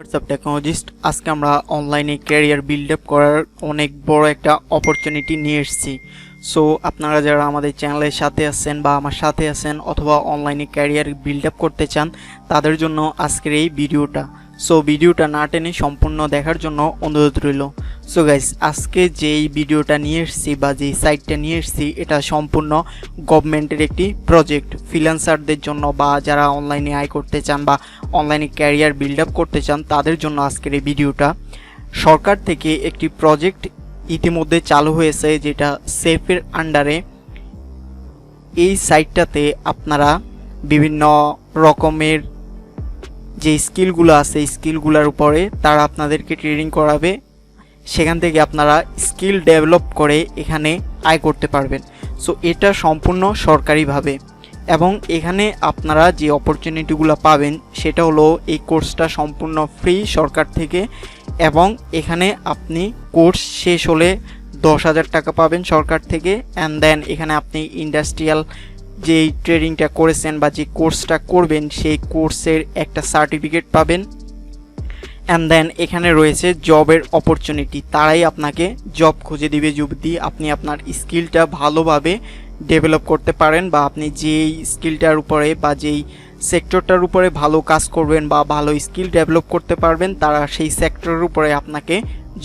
WhatsApp technologist আজকে আমরা অনলাইনে ক্যারিয়ার বিল্ড আপ করার অনেক বড় একটা অপরচুনিটি নিয়ে এসেছি। সো আপনারা যারা আমাদের চ্যানেলের সাথে আছেন বা আমার সাথে আছেন অথবা অনলাইনে ক্যারিয়ার বিল্ড আপ করতে চান তাদের জন্য আজকের এই ভিডিওটা। সো ভিডিওটা না টেনে সম্পূর্ণ দেখার জন্য অনুরোধ রইল। সো গাইস, আজকে যেই ভিডিওটা নিয়ে এসেছি বা যেই সাইটটা নিয়ে এসেছি এটা সম্পূর্ণ গভর্নমেন্টের একটি প্রজেক্ট ফ্রিল্যান্সারদের জন্য বা যারা অনলাইনে আয় করতে চান বা অনলাইনে ক্যারিয়ার বিল্ড আপ করতে চান তাদের জন্য আজকের এই ভিডিওটা। সরকার থেকে একটি প্রজেক্ট ইতিমধ্যে চালু হয়েছে যেটা সেফের আন্ডারে। এই সাইটটাতে আপনারা বিভিন্ন রকমের যে স্কিলগুলো আছে স্কিলগুলোর উপরে তারা আপনাদেরকে ট্রেনিং করাবে, সেখান থেকে আপনারা স্কিল ডেভেলপ করে এখানে আয় করতে পারবেন। সো এটা সম্পূর্ণ সরকারিভাবে এবং এখানে আপনারা যে অপরচুনিটিগুলো পাবেন সেটা হলো এই কোর্সটা সম্পূর্ণ ফ্রি সরকার থেকে এবং এখানে আপনি কোর্স শেষ হলে 10,000 টাকা পাবেন সরকার থেকে। অ্যান্ড দেন এখানে আপনি ইন্ডাস্ট্রিয়াল যেই ট্রেনিংটা করেছেন বা যে কোর্সটা করবেন সেই কোর্সের একটা সার্টিফিকেট পাবেন। অ্যান্ড দেন এখানে রয়েছে জবের অপরচুনিটি, তারাই আপনাকে জব খুঁজে দিবে যদি আপনি আপনার স্কিলটা ভালোভাবে ডেভেলপ করতে পারেন বা আপনি যেই স্কিলটার উপরে বা যেই সেক্টরটার উপরে ভালো কাজ করবেন বা ভালো স্কিল ডেভেলপ করতে পারবেন তারা সেই সেক্টরের উপরে আপনাকে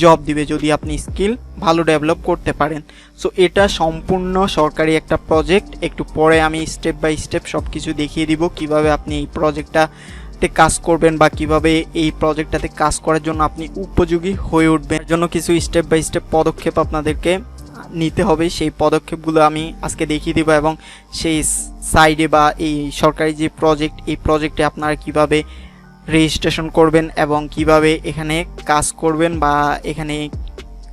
জব দিবে যদি আপনি স্কিল ভালো ডেভেলপ করতে পারেন। সো এটা সম্পূর্ণ সরকারি একটা প্রজেক্ট। একটু পরে আমি স্টেপ বাই স্টেপ সব কিছু দেখিয়ে দিব কিভাবে আপনি এই প্রজেক্টটাতে কাজ করবেন বা কিভাবে এই প্রজেক্টটাতে কাজ করার জন্য আপনি উপযোগী হয়ে উঠবেন। এর জন্য কিছু স্টেপ বাই স্টেপ পদক্ষেপ আপনাদেরকে নিতে হবে, সেই পদক্ষেপগুলো আমি আজকে দেখিয়ে দেব এবং সেই সাইডে বা এই সরকারি যে প্রজেক্ট এই প্রজেক্টে আপনারা কিভাবে রেজিস্ট্রেশন করবেন এবং কিভাবে এখানে কাজ করবেন বা এখানে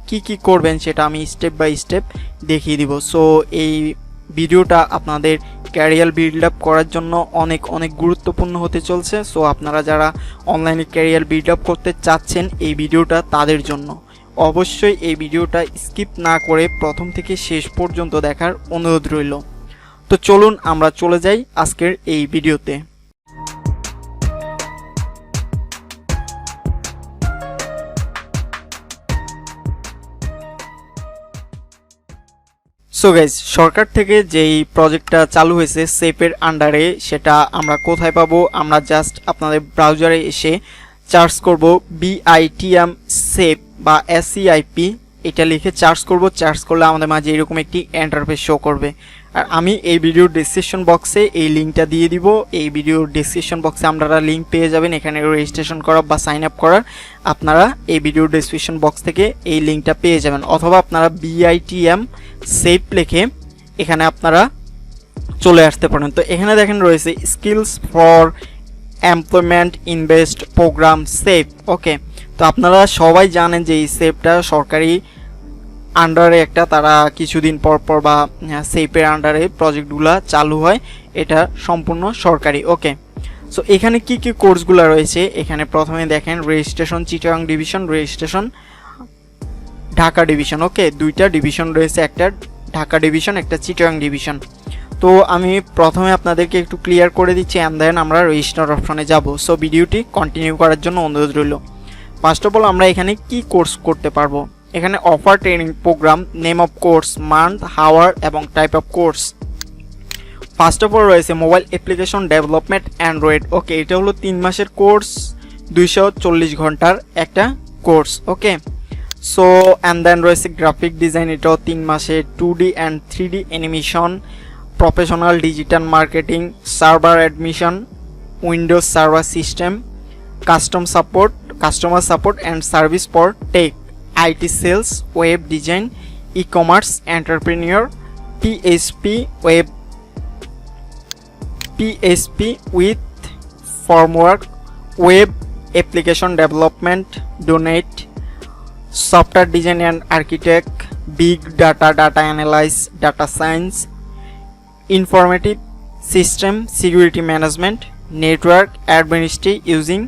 কি করবেন সেটা আমি স্টেপ বাই স্টেপ দেখিয়ে দিব। সো এই ভিডিওটা আপনাদের ক্যারিয়ার বিল্ড আপ করার জন্য অনেক গুরুত্বপূর্ণ হতে চলছে। সো আপনারা যারা অনলাইনে ক্যারিয়ার বিল্ড আপ করতে চাচ্ছেন এই ভিডিওটা তাদের জন্য। অবশ্যই এই ভিডিওটা স্কিপ না করে প্রথম থেকে শেষ পর্যন্ত দেখার অনুরোধ রইল। তো চলুন আমরা চলে যাই আজকের এই ভিডিওতে। সো গাইজ, সরকার থেকে যেই প্রজেক্টটা চালু হয়েছে সেফের আন্ডারে সেটা আমরা কোথায় পাবো? আমরা জাস্ট আপনাদের ব্রাউজারে এসে সার্চ করব BITM SEIP বা SEIP, এটা লিখে সার্চ করব। সার্চ করলে আমাদের মাঝে এরকম একটি ইন্টারফেস শো করবে। আর আমি এই ভিডিওর ডেসক্রিপশন বক্সে এই লিঙ্কটা দিয়ে দিব। এই ভিডিওর ডেসক্রিপশন বক্সে আপনারা লিঙ্ক পেয়ে যাবেন এখানে রেজিস্ট্রেশন করা বা সাইন আপ করার। আপনারা এই ভিডিওর ডেসক্রিপশন বক্স থেকে এই লিঙ্কটা পেয়ে যাবেন অথবা আপনারা BITM SEIP লিখে এখানে আপনারা চলে আসতে পারেন। তো এখানে দেখেন রয়েছে skills for employment invest programme safe. Okay, তো আপনারা সবাই জানেন যে এই সেফটা সরকারি আন্ডারে একটা, তারা কিছুদিন পর বা সেফের আন্ডারে প্রজেক্টগুলো চালু হয়, এটা সম্পূর্ণ সরকারি। ওকে, সো এখানে কি কোর্সগুলো রয়েছে এখানে প্রথমে দেখেন registration Chittagong division, registration Dhaka division. Okay, দুইটা ডিভিশন রয়েছে, একটা ঢাকা ডিভিশন একটা চিটাগাং ডিভিশন। তো আমি প্রথমে আপনাদেরকে একটু ক্লিয়ার করে দিচ্ছি অ্যান্ড দেন আমরা রেজিস্টার অপশনে যাব। সো ভিডিওটি কন্টিনিউ করার জন্য অনুরোধ রইল। ফার্স্ট অফ অল আমরা এখানে কি কোর্স করতে পারবো? এখানে offer training program, name of course, month, hour এবং type of course. First of all রয়েছে mobile application development android. Okay, এটা হলো 3 মাসের কোর্স, 240 ঘন্টার একটা কোর্স। ওকে, সো অ্যান্ড দেন রয়েছে গ্রাফিক ডিজাইন, এটাও 3 মাসের, 2D and 3D animation, professional digital marketing, server admission, Windows server system, customer support and service for tech, IT sales, web design, e-commerce, entrepreneur, PHP with formwork, web application development, dot net, software design and architect, big data analyse, data science, informative system security management, network administration using,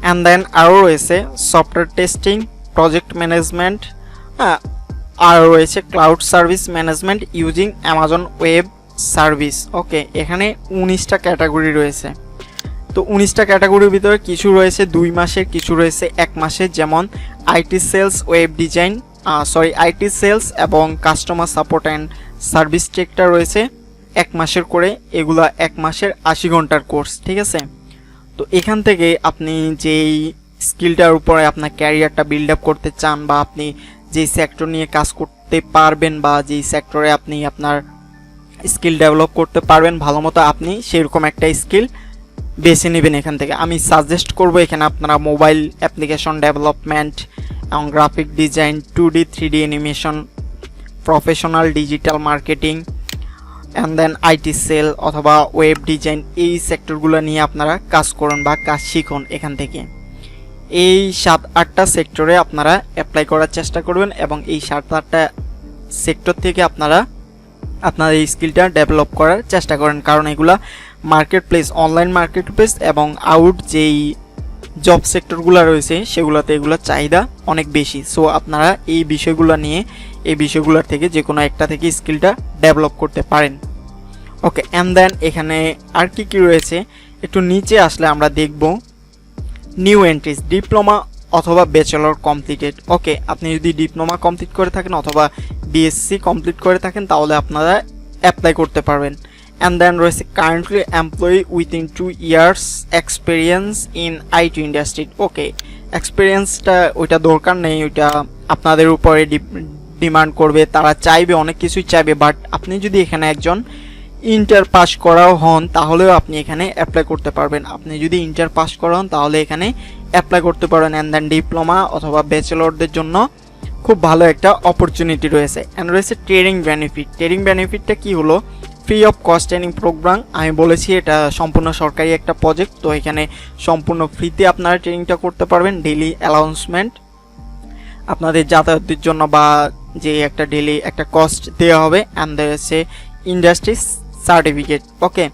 and then আরও রয়েছে software testing, project management, আরও রয়েছে cloud service management using Amazon web service. Okay, এখানে 19টা category রয়েছে। তো তো 19টা ক্যাটাগরির ভিতরে কিছু রয়েছে 2 মাসের, কিছু রয়েছে 1 মাসের, যেমন IT sales, web design, IT sales এবং কাস্টমার সাপোর্ট অ্যান্ড সার্ভিস টেকটা রয়েছে 1 মাসের করে। এগুলা 1 মাসের 80 ঘন্টার কোর্স, ঠিক আছে। তো এখান থেকে আপনি যেই স্কিলটার উপরে আপনার ক্যারিয়ারটা বিল্ড আপ করতে চান, বা আপনি যেই সেক্টর নিয়ে কাজ করতে পারবেন, বা যেই সেক্টরে আপনি আপনার স্কিল ডেভেলপ করতে পারবেন ভালো মতো, আপনি সেরকম একটা স্কিল বেছে নেবেন এখান থেকে। আমি সাজেস্ট করব এখানে আপনারা মোবাইল অ্যাপ্লিকেশন ডেভেলপমেন্ট এবং graphic design, 2D 3D animation, professional digital marketing and then IT sale অথবা ওয়েব ডিজাইন, এই সেক্টরগুলো নিয়ে আপনারা কাজ করুন বা কাজ শিখুন এখান থেকে। এই 7-8টা সেক্টরে আপনারা অ্যাপ্লাই করার চেষ্টা করবেন এবং এই 7-8টা সেক্টর থেকে আপনারা আপনার এই স্কিলটা ডেভেলপ করার চেষ্টা করেন, কারণ এগুলা market place, online market place এবং আউট যেই জব সেক্টরগুলো রয়েছে সেগুলোতে এগুলোর চাহিদা অনেক বেশি। সো আপনারা এই বিষয়গুলো নিয়ে, এই বিষয়গুলোর থেকে যে কোনো একটা থেকে স্কিলটা ডেভেলপ করতে পারেন। ওকে, অ্যান্ড দেন এখানে আর কি কি রয়েছে একটু নিচে আসলে আমরা দেখব নিউ এন্ট্রিজ, ডিপ্লোমা অথবা ব্যাচেলর কমপ্লিটেড। ওকে, আপনি যদি ডিপ্লোমা কমপ্লিট করে থাকেন অথবা বিএসসি কমপ্লিট করে থাকেন তাহলে আপনারা অ্যাপ্লাই করতে পারবেন। অ্যান্ড দেন রয়েছে currently employee within 2 years experience in IT industry. Okay, এক্সপিরিয়েন্সটা ওইটা দরকার নেই, ওইটা আপনাদের উপরে ডিমান্ড করবে, তারা চাইবে, অনেক কিছুই চাইবে, বাট আপনি যদি এখানে একজন ইন্টার পাস করাও হন তাহলেও আপনি এখানে অ্যাপ্লাই করতে পারবেন। আপনি যদি ইন্টার পাস করা হন তাহলে এখানে অ্যাপ্লাই করতে পারেন। অ্যান্ড দেন ডিপ্লোমা অথবা ব্যাচেলরদের জন্য খুব ভালো একটা অপরচুনিটি রয়েছে। অ্যান্ড রয়েছে ট্রেনিং বেনিফিট। ট্রেনিং বেনিফিটটা কি হলো, free of cost training program. আমি বলেছি এটা সম্পূর্ণ সরকারি একটা প্রজেক্ট, তো এখানে সম্পূর্ণ ফ্রিতে আপনারা ট্রেনিংটা করতে পারবেন। ডেইলি অ্যালাউন্সমেন্ট আপনাদের যাতায়াতের জন্য বা যে একটা ডেইলি একটা কস্ট দেওয়া হবে। অ্যান্ড রয়েছে ইন্ডাস্ট্রি সার্টিফিকেট। ওকে,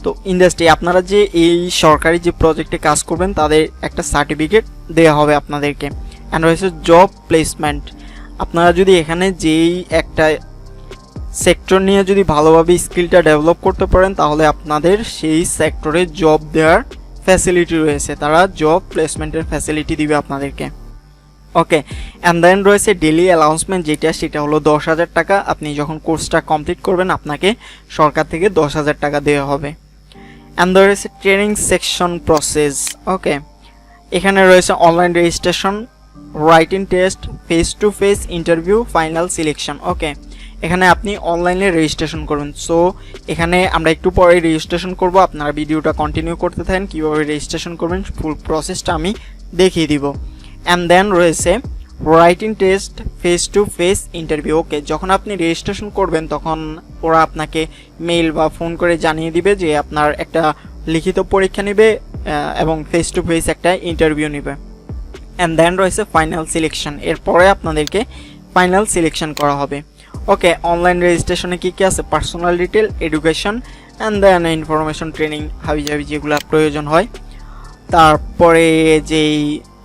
তো ইন্ডাস্ট্রি আপনারা যে এই সরকারি যে প্রজেক্টে কাজ করবেন তাদের একটা সার্টিফিকেট দেওয়া হবে আপনাদেরকে। অ্যান্ড রয়েছে জব প্লেসমেন্ট। আপনারা যদি এখানে যেই একটা সেক্টর নিয়ে যদি ভালোভাবে স্কিলটা ডেভেলপ করতে পারেন তাহলে আপনাদের সেই সেক্টরে জব দেওয়ার ফ্যাসিলিটি রয়েছে, তারা জব প্লেসমেন্টের ফ্যাসিলিটি দিবে আপনাদেরকে। ওকে, অ্যান্ড দেন রয়েছে ডেলি অ্যালাউন্সমেন্ট, সেটা হলো 10,000 টাকা। আপনি যখন কোর্সটা কমপ্লিট করবেন আপনাকে সরকার থেকে 10,000 টাকা দেওয়া হবে। অ্যান্ড রয়েছে ট্রেনিং সেকশন প্রসেস। ওকে, এখানে রয়েছে online registration, writing test, face to face interview, final selection. Okay, এখানে আপনি অনলাইনে রেজিস্ট্রেশন করবেন। সো এখানে আমরা একটু পরে রেজিস্ট্রেশন করব, আপনারা ভিডিওটা কন্টিনিউ করতে থাকেন, কীভাবে রেজিস্ট্রেশন করবেন ফুল প্রসেসটা আমি দেখিয়ে দিব। অ্যান্ড দেন রয়েছে writing test, face to face interview. Okay, যখন আপনি রেজিস্ট্রেশন করবেন তখন ওরা আপনাকে মেইল বা ফোন করে জানিয়ে দিবে যে আপনার একটা লিখিত পরীক্ষা নেবে এবং ফেস টু ফেস একটা ইন্টারভিউ নেবে। অ্যান্ড দেন রয়েছে ফাইনাল সিলেকশন, এরপরে আপনাদেরকে ফাইনাল সিলেকশন করা হবে। ওকে, অনলাইন রেজিস্ট্রেশনে কী কী আছে, personal detail, education and then information, training হাবিজাবি যেগুলো প্রয়োজন হয়। তারপরে যেই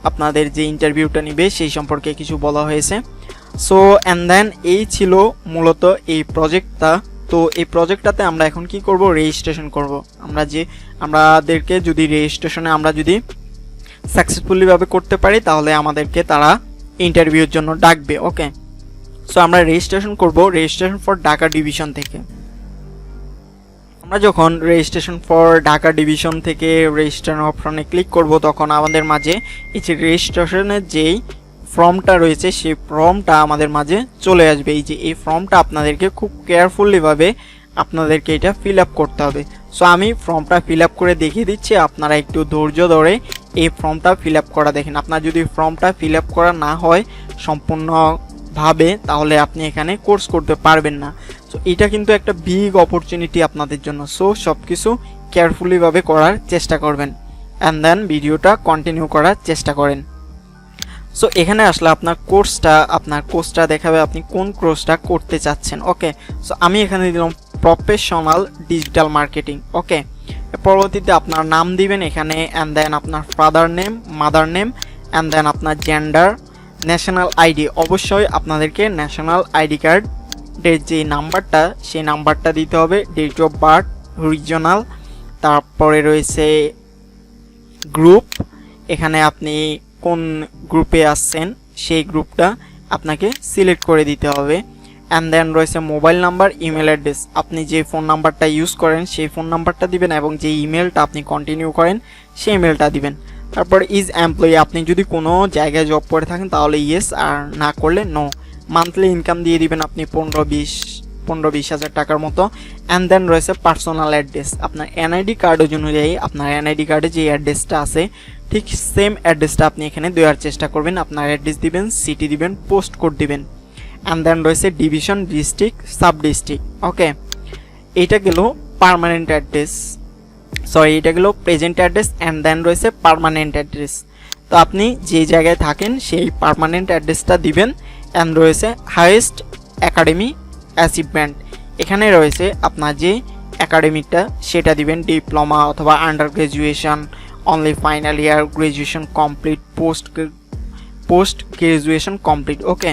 আপনাদের যে ইন্টারভিউটা নিবে সেই সম্পর্কে কিছু বলা হয়েছে। সো অ্যান্ড দেন এই ছিল মূলত এই প্রজেক্টটা। তো এই প্রজেক্টটাতে আমরা এখন কি করব, রেজিস্ট্রেশন করব। আমাদেরকে যদি রেজিস্ট্রেশনে আমরা যদি সাকসেসফুলিভাবে করতে পারি তাহলে আমাদেরকে তারা ইন্টারভিউর জন্য ডাকবে। ওকে, সো আমরা রেজিস্ট্রেশন করব রেজিস্ট্রেশন ফর ঢাকা ডিভিশন থেকে। আমরা যখন রেজিস্ট্রেশন ফর ঢাকা ডিভিশন থেকে রেজিস্ট্রেশন অপশনে ক্লিক করব তখন আমাদের মাঝে এই যে রেজিস্ট্রেশনের যেই ফর্মটা রয়েছে সেই ফর্মটা আমাদের মাঝে চলে আসবে। এই যে এই ফর্মটা আপনাদেরকে খুব কেয়ারফুলিভাবে আপনাদেরকে এটা ফিল আপ করতে হবে। সো আমি ফর্মটা ফিল আপ করে দেখিয়ে দিচ্ছি, আপনারা একটু ধৈর্য ধরে এই ফর্মটা ফিল আপ করা দেখেন। আপনার যদি ফর্মটা ফিল আপ করা না হয় সম্পূর্ণভাবে তাহলে আপনি এখানে কোর্স করতে পারবেন না। সো এটা কিন্তু একটা বিগ অপরচুনিটি আপনাদের জন্য। সো সব কিছু কেয়ারফুলিভাবে করার চেষ্টা করবেন অ্যান্ড দেন ভিডিওটা কন্টিনিউ করার চেষ্টা করেন। সো এখানে আসলে আপনার কোর্সটা দেখাবে আপনি কোন কোর্সটা করতে চাচ্ছেন। ওকে, সো আমি এখানে দিলাম প্রফেশনাল ডিজিটাল মার্কেটিং। ওকে, পরবর্তীতে আপনার নাম দিবেন এখানে অ্যান্ড দেন আপনার father name, mother name and then আপনার জেন্ডার, ন্যাশনাল আইডি। অবশ্যই আপনাদেরকে ন্যাশনাল আইডি কার্ডের যে নাম্বারটা সেই নাম্বারটা দিতে হবে, ডেট অফ বার্থ, রিজনাল, তারপরে রয়েছে গ্রুপ, এখানে আপনি কোন গ্রুপে আসছেন সেই গ্রুপটা আপনাকে সিলেক্ট করে দিতে হবে। অ্যান্ড দেন রয়েছে মোবাইল নাম্বার, ইমেল অ্যাড্রেস, আপনি যে ফোন নাম্বারটা ইউজ করেন সেই ফোন নাম্বারটা দিবেন এবং যে ইমেলটা আপনি কন্টিনিউ করেন সেই ইমেলটা দিবেন। তারপর ইজ এমপ্লয়ি, আপনি যদি কোনো জায়গায় জব করে থাকেন তাহলে ইয়েস, আর না করলে নো। মান্থলি ইনকাম দিয়ে দিবেন আপনি 15-20 হাজার টাকার মতো। অ্যান্ড দেন রয়েছে পার্সোনাল অ্যাড্রেস, আপনার এনআইডি কার্ড অনুযায়ী আপনার এনআইডি কার্ডে যে অ্যাড্রেসটা আছে ঠিক সেম অ্যাড্রেসটা আপনি এখানে দেওয়ার চেষ্টা করবেন। আপনার অ্যাড্রেস দিবেন, সিটি দিবেন, পোস্ট কোড দিবেন। অ্যান্ড দেন রয়েছে ডিভিশন, ডিস্ট্রিক্ট, সাব ডিস্ট্রিক্ট। ওকে, এইটা গেল পার্মানেন্ট অ্যাড্রেস, সরি এটা গেল প্রেজেন্ট অ্যাড্রেস। অ্যান্ড দেন রয়েছে পার্মানেন্ট অ্যাড্রেস, তো আপনি যে জায়গায় থাকেন সেই পার্মানেন্ট অ্যাড্রেসটা দিবেন। অ্যান্ড রয়েছে হাইয়েস্ট একাডেমি অ্যাচিভমেন্ট, এখানে রয়েছে আপনার যে একাডেমিকটা সেটা দিবেন, ডিপ্লোমা অথবা under graduation, only final year, graduation complete, post graduation complete. Okay,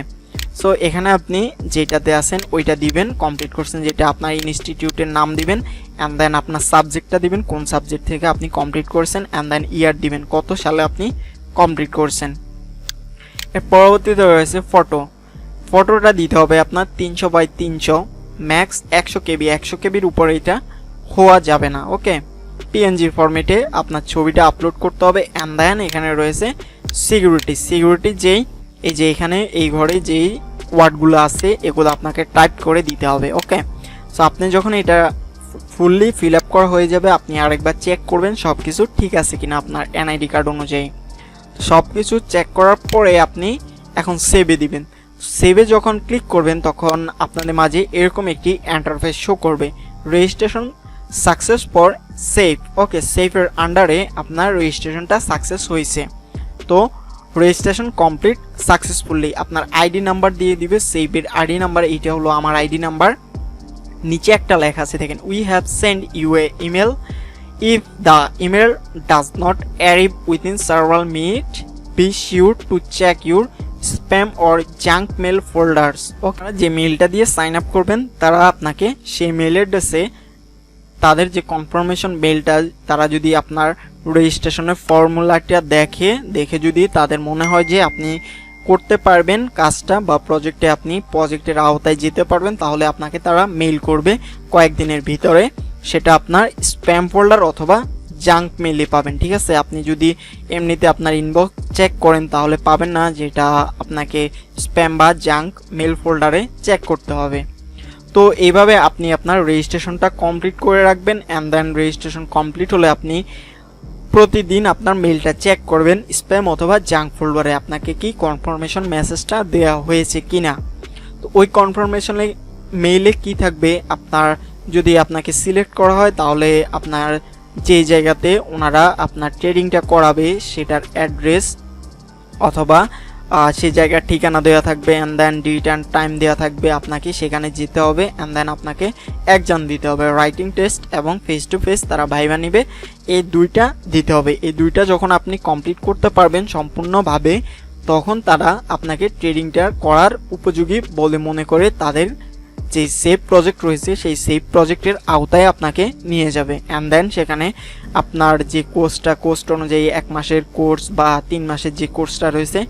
so এখানে আপনি যেটাতে আছেন ওইটা দিবেন, কমপ্লিট করছেন যেটা, আপনার ইনস্টিটিউটের নাম দিবেন। অ্যান্ড দেন আপনার সাবজেক্টটা দিবেন, কোন সাবজেক্ট থেকে আপনি কমপ্লিট করছেন। অ্যান্ড দেন ইয়ার দিবেন, কত সালে আপনি কমপ্লিট করছেন। এর পরবর্তীতে রয়েছে ফটোটা দিতে হবে আপনার 300x300, ম্যাক্স 100 কেবি, 100 কেবির উপরে এটা হওয়া যাবে না। ওকে, পিএনজি ফরম্যাটে আপনার ছবিটা আপলোড করতে হবে। অ্যান্ড দেন এখানে রয়েছে সিকিউরিটি যেই এই যে এখানে এই ঘরে যেই ওয়ার্ডগুলো আছে এগুলো আপনাকে টাইপ করে দিতে হবে। ওকে, সো আপনি যখন এটা ফুললি ফিল আপ করা হয়ে যাবে আপনি আরেকবার চেক করবেন সব কিছু ঠিক আছে কিনা আপনার এনআইডি কার্ড অনুযায়ী। সব কিছু চেক করার পরে আপনি এখন সেভে দিবেন। সেভে যখন ক্লিক করবেন তখন আপনাদের মাঝে এরকম একটি ইন্টারফেস শো করবে, রেজিস্ট্রেশন সাকসেস ফর সেফ। ওকে, সেফের আন্ডারে আপনার রেজিস্ট্রেশনটা সাকসেস হয়েছে, তো রেজিস্ট্রেশন কমপ্লিট সাকসেসফুলি। আপনার আইডি নাম্বার দিয়ে দিবে, সেভের আইডি নাম্বার, এইটা হলো আমার আইডি নাম্বার। নিচে একটা লেখা আছে দেখেন, we have send you a email, if the email does not arrive within several minutes be sure to check your spam or junk mail folders. Okay, যে মেলটা দিয়ে সাইন আপ করবেন তারা আপনাকে সেই মেল অ্যাড্রেসে তাদের যে কনফার্মেশন মেলটা, তারা যদি আপনার রেজিস্ট্রেশনের ফর্মুলাটা দেখে যদি তাদের মনে হয় যে আপনি করতে পারবেন কাজটা বা প্রজেক্টের আওতায় যেতে পারবেন, তাহলে আপনাকে তারা মেইল করবে কয়েকদিনের ভিতরে। সেটা আপনার স্প্যাম ফোল্ডার অথবা জাঙ্ক মেইলে পাবেন। ঠিক আছে, আপনি যদি এমনিতে আপনার ইনবক্স চেক করেন তাহলে পাবেন না, যেটা আপনাকে স্প্যাম বা জাঙ্ক মেল ফোল্ডারে চেক করতে হবে। তো এইভাবে আপনি আপনার রেজিস্ট্রেশনটা কমপ্লিট করে রাখবেন। অ্যান্ড দেন রেজিস্ট্রেশন কমপ্লিট হলে আপনি প্রতিদিন আপনার মেলটা চেক করবেন স্প্যাম অথবা জাঙ্ক ফোল্ডারে আপনাকে কি কনফার্মেশন মেসেজটা দেওয়া হয়েছে কিনা। তো ওই কনফার্মেশনে মেইলে কি থাকবে, আপনার যদি আপনাকে সিলেক্ট করা হয় তাহলে আপনার যে জায়গাতে ওনারা আপনার ট্রেডিংটা করাবে সেটার অ্যাড্রেস অথবা সেই জায়গার ঠিকানা দেওয়া থাকবে। And then date and time দেওয়া থাকবে, আপনাকে সেখানে যেতে হবে। অ্যান্ড দেন আপনাকে এক্সাম দিতে হবে, রাইটিং টেস্ট এবং ফেস টু ফেস তারা ভাইভা নেবে, এই দুইটা দিতে হবে। এই দুইটা যখন আপনি কমপ্লিট করতে পারবেন সম্পূর্ণভাবে, তখন তারা আপনাকে ট্রেডিংটা করার উপযোগী বলে মনে করে তাদের যে সেভ প্রজেক্ট রয়েছে সেই সেভ প্রজেক্টের আওতায় আপনাকে নিয়ে যাবে। অ্যান্ড দেন সেখানে আপনার যে কোর্স অনুযায়ী 1 মাসের কোর্স বা 3 মাসের যে কোর্সটা রয়েছে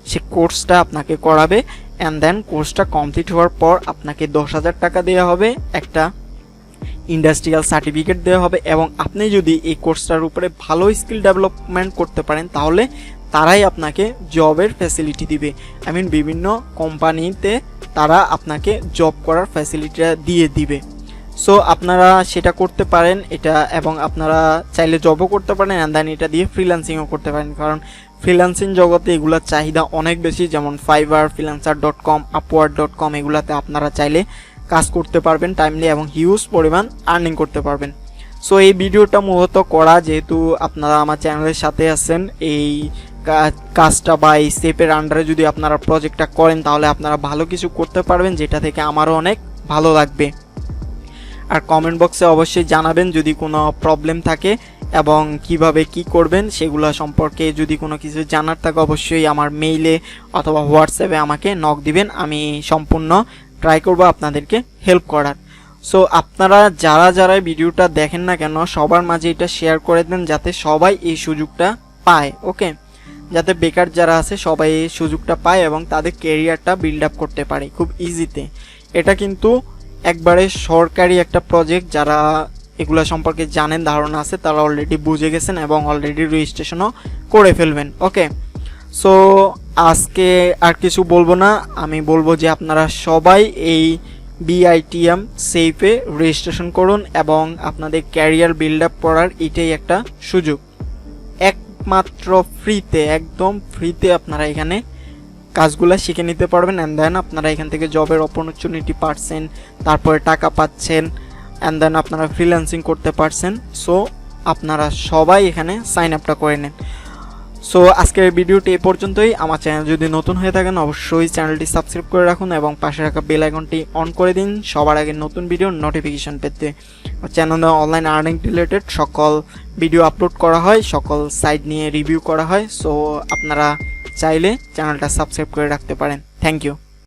সে কোর্সটা আপনাকে করাবে। অ্যান্ড দেন কোর্সটা কমপ্লিট হওয়ার পর আপনাকে 10,000 টাকা দেওয়া হবে, একটা ইন্ডাস্ট্রিয়াল সার্টিফিকেট দেওয়া হবে, এবং আপনি যদি এই কোর্সটার উপরে ভালো স্কিল ডেভেলপমেন্ট করতে পারেন তাহলে তারাই আপনাকে জবের ফ্যাসিলিটি দিবে। বিভিন্ন কোম্পানিতে তারা আপনাকে জব করার ফ্যাসিলিটিটা দিয়ে দিবে। সো আপনারা সেটা করতে পারেন এটা, এবং আপনারা চাইলে জবও করতে পারেন অ্যান্ড দেন এটা দিয়ে ফ্রিল্যান্সিংও করতে পারেন, কারণ ফ্রিল্যান্সিং জগতে এগুলোর চাহিদা অনেক বেশি। যেমন ফাইবার, freelancer.com, upwork.com এগুলাতে আপনারা চাইলে কাজ করতে পারবেন টাইমলি এবং হিউজ পরিমাণ আর্নিং করতে পারবেন। সো এই ভিডিওটা মূলত করা যেহেতু আপনারা আমার চ্যানেলের সাথে আছেন, এই কাজটা বা এই সেপের আন্ডারে যদি আপনারা প্রজেক্টটা করেন তাহলে আপনারা ভালো কিছু করতে পারবেন, যেটা থেকে আমারও অনেক ভালো লাগবে। আর কমেন্ট বক্সে অবশ্যই জানাবেন যদি কোনো প্রবলেম থাকে এবং কিভাবে কি করবেন সেগুলো সম্পর্কে যদি কোনো কিছু জানার থাকে অবশ্যই আমার মেইলে অথবা হোয়াটসঅ্যাপে আমাকে নক দিবেন, আমি সম্পূর্ণ ট্রাই করব আপনাদেরকে হেল্প করার। সো আপনারা যারা ভিডিওটা দেখেন না কেন সবার মাঝে এটা শেয়ার করে দেন যাতে সবাই এই সুযোগটা পায়। ওকে, যাতে বেকার যারা আছে সবাই এই সুযোগটা পায় এবং তাদের ক্যারিয়ারটা বিল্ড আপ করতে পারে খুব ইজিতে। এটা কিন্তু একবারে সরকারি একটা প্রজেক্ট, যারা এগুলো সম্পর্কে জানেন, ধারণা আছে, তারা অলরেডি বুঝে গেছেন এবং অলরেডি রেজিস্ট্রেশনও করে ফেলবেন। ওকে, সো আজকে আর কিছু বলবো না, আমি বলবো যে আপনারা সবাই এই BITM SEIP-এ রেজিস্ট্রেশন করুন এবং আপনাদের ক্যারিয়ার বিল্ড আপ করার এটাই একটা সুযোগ। একমাত্র ফ্রিতে, একদম ফ্রিতে আপনারা এখানে কাজগুলো শিখে নিতে পারবেন অ্যান্ড দেন আপনারা এখান থেকে জবের অপরচুনিটি পাচ্ছেন, তারপরে টাকা পাচ্ছেন অ্যান্ড দেন আপনারা ফ্রিল্যান্সিং করতে পারছেন। সো আপনারা সবাই এখানে সাইন আপটা করে নেন। সো আজকের ভিডিওটি এই পর্যন্তই। আমার চ্যানেল যদি নতুন হয়ে থাকেন অবশ্যই চ্যানেলটি সাবস্ক্রাইব করে রাখুন এবং পাশে রাখা বেল আইকনটি অন করে দিন সবার আগে নতুন ভিডিওর নোটিফিকেশন পেতে। চ্যানেলে অনলাইন আর্নিং রিলেটেড সকল ভিডিও আপলোড করা হয়, সকল সাইট নিয়ে রিভিউ করা হয়। সো আপনারা চাইলে চ্যানেলটা সাবস্ক্রাইব করে রাখতে পারেন। Thank you.